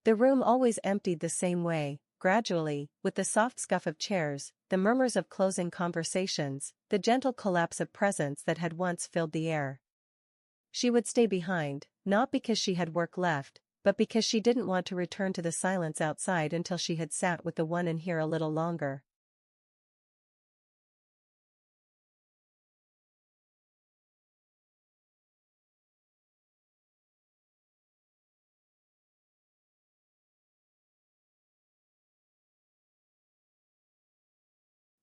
The room always emptied the same way, gradually, with the soft scuff of chairs, the murmurs of closing conversations, the gentle collapse of presence that had once filled the air. She would stay behind, not because she had work left, but because she didn't want to return to the silence outside until she had sat with the one in here a little longer.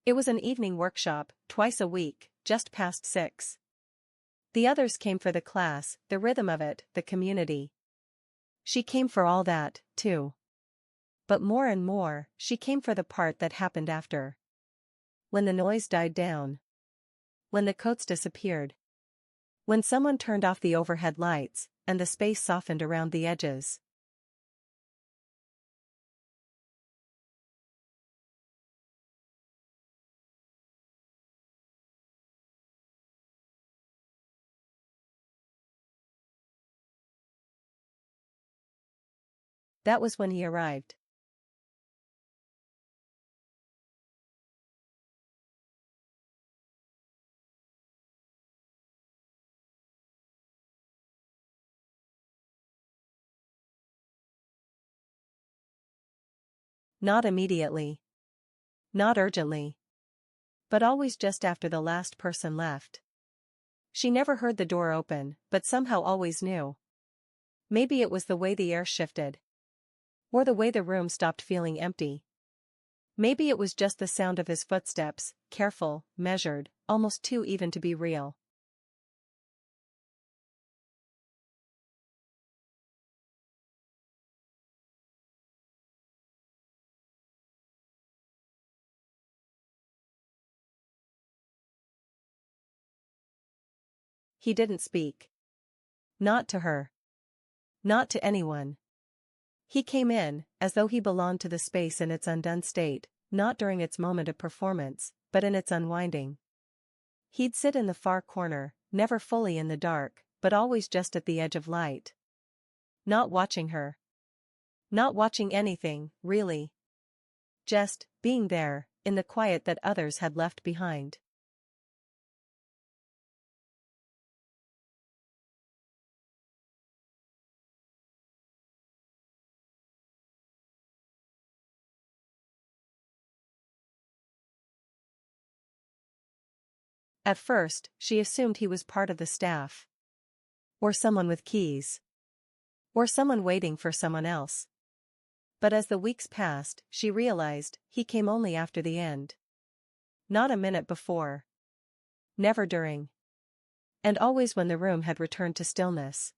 It was an evening workshop, twice a week, just past 6. The others came for the class, the rhythm of it, the community. She came for all that, too. But more and more, she came for the part that happened after. When the noise died down. When the coats disappeared. When someone turned off the overhead lights, and the space softened around the edges. That was when he arrived. Not immediately. Not urgently. But always just after the last person left. She never heard the door open, but somehow always knew. Maybe it was the way the air shifted. Or the way the room stopped feeling empty. Maybe it was just the sound of his footsteps, careful, measured, almost too even to be real. He didn't speak. Not to her. Not to anyone. He came in, as though he belonged to the space in its undone state, not during its moment of performance, but in its unwinding. He'd sit in the far corner, never fully in the dark, but always just at the edge of light. Not watching her. Not watching anything, really. Just, being there, in the quiet that others had left behind. At first, she assumed he was part of the staff. Or someone with keys. Or someone waiting for someone else. But as the weeks passed, she realized, he came only after the end. Not a minute before. Never during. And always when the room had returned to stillness.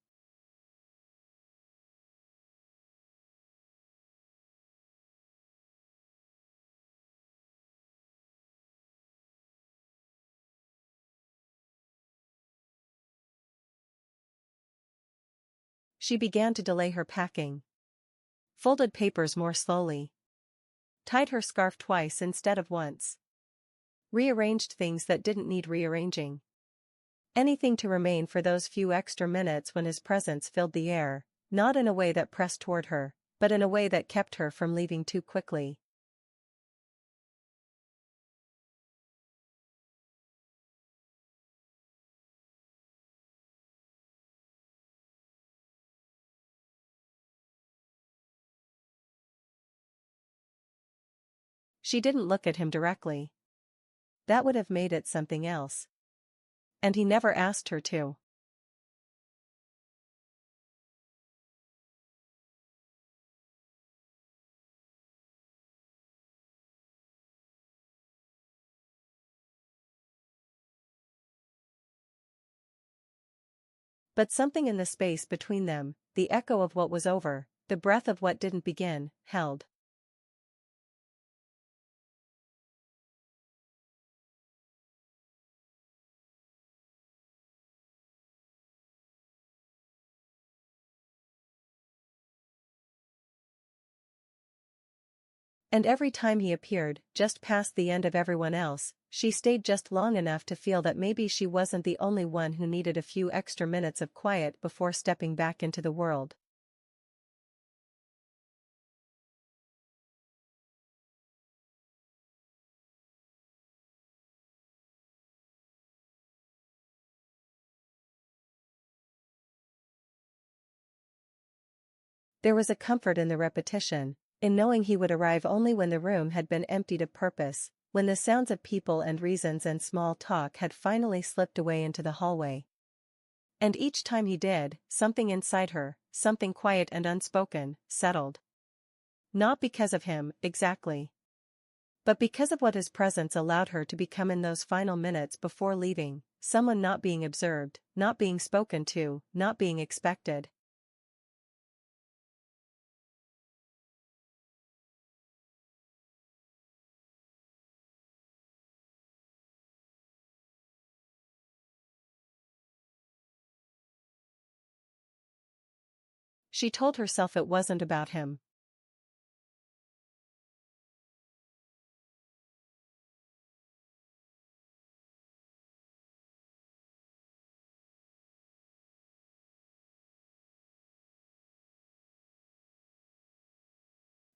She began to delay her packing. Folded papers more slowly. Tied her scarf twice instead of once. Rearranged things that didn't need rearranging. Anything to remain for those few extra minutes when his presence filled the air, not in a way that pressed toward her, but in a way that kept her from leaving too quickly. She didn't look at him directly. That would have made it something else. And he never asked her to. But something in the space between them, the echo of what was over, the breath of what didn't begin, held. And every time he appeared, just past the end of everyone else, she stayed just long enough to feel that maybe she wasn't the only one who needed a few extra minutes of quiet before stepping back into the world. There was a comfort in the repetition, in knowing he would arrive only when the room had been emptied of purpose, when the sounds of people and reasons and small talk had finally slipped away into the hallway. And each time he did, something inside her, something quiet and unspoken, settled. Not because of him, exactly. But because of what his presence allowed her to become in those final minutes before leaving, someone not being observed, not being spoken to, not being expected. She told herself it wasn't about him.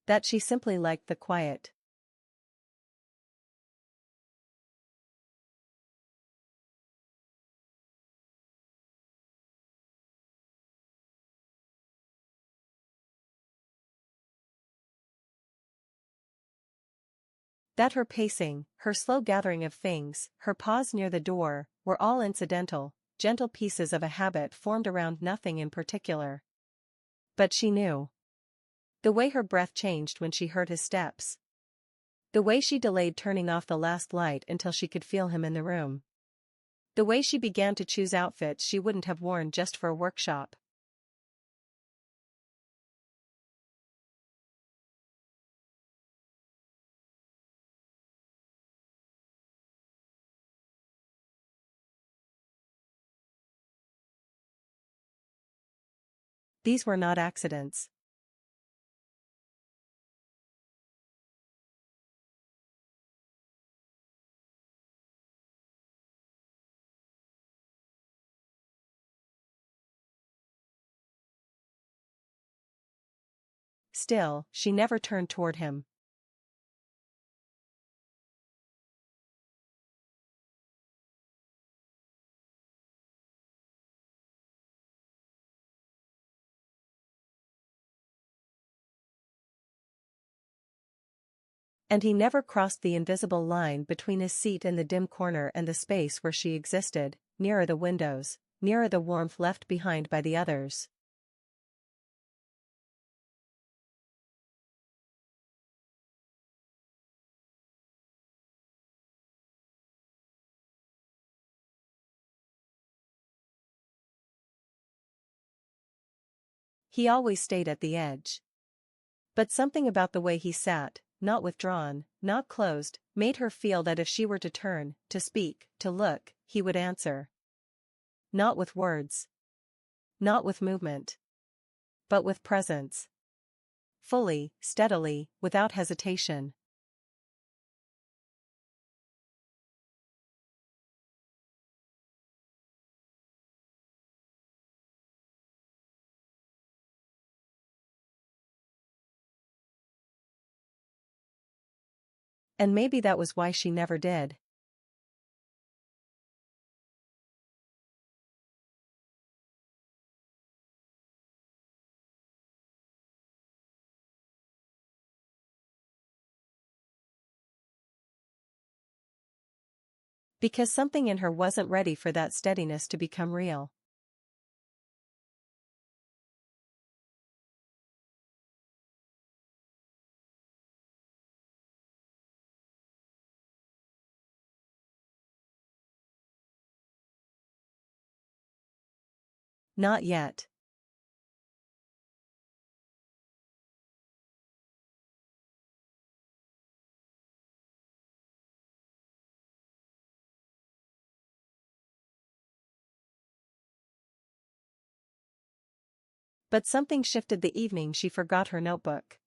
That she simply liked the quiet. That her pacing, her slow gathering of things, her pause near the door, were all incidental, gentle pieces of a habit formed around nothing in particular. But she knew. The way her breath changed when she heard his steps. The way she delayed turning off the last light until she could feel him in the room. The way she began to choose outfits she wouldn't have worn just for a workshop. These were not accidents. Still, she never turned toward him. And he never crossed the invisible line between his seat in the dim corner and the space where she existed, nearer the windows, nearer the warmth left behind by the others. He always stayed at the edge. But something about the way he sat, not withdrawn, not closed, made her feel that if she were to turn, to speak, to look, he would answer. Not with words. Not with movement. But with presence. Fully, steadily, without hesitation. And maybe that was why she never did. Because something in her wasn't ready for that steadiness to become real. Not yet. But something shifted the evening she forgot her notebook.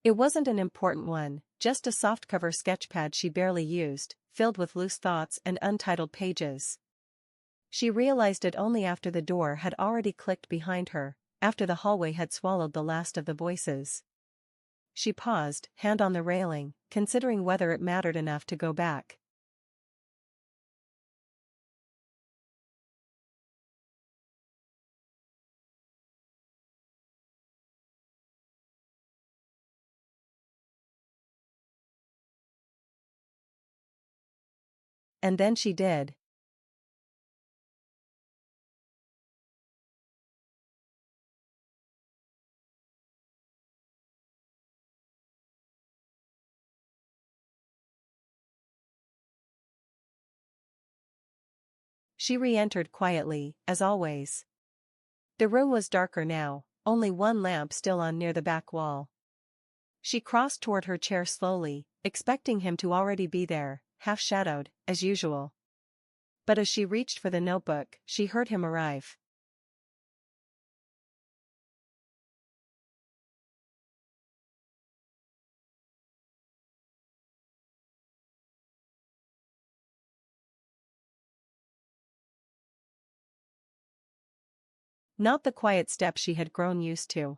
It wasn't an important one, just a softcover sketchpad she barely used, filled with loose thoughts and untitled pages. She realized it only after the door had already clicked behind her, after the hallway had swallowed the last of the voices. She paused, hand on the railing, considering whether it mattered enough to go back. And then she did. She re-entered quietly, as always. The room was darker now, only one lamp still on near the back wall. She crossed toward her chair slowly, expecting him to already be there, half-shadowed, as usual. But as she reached for the notebook, she heard him arrive. Not the quiet step she had grown used to.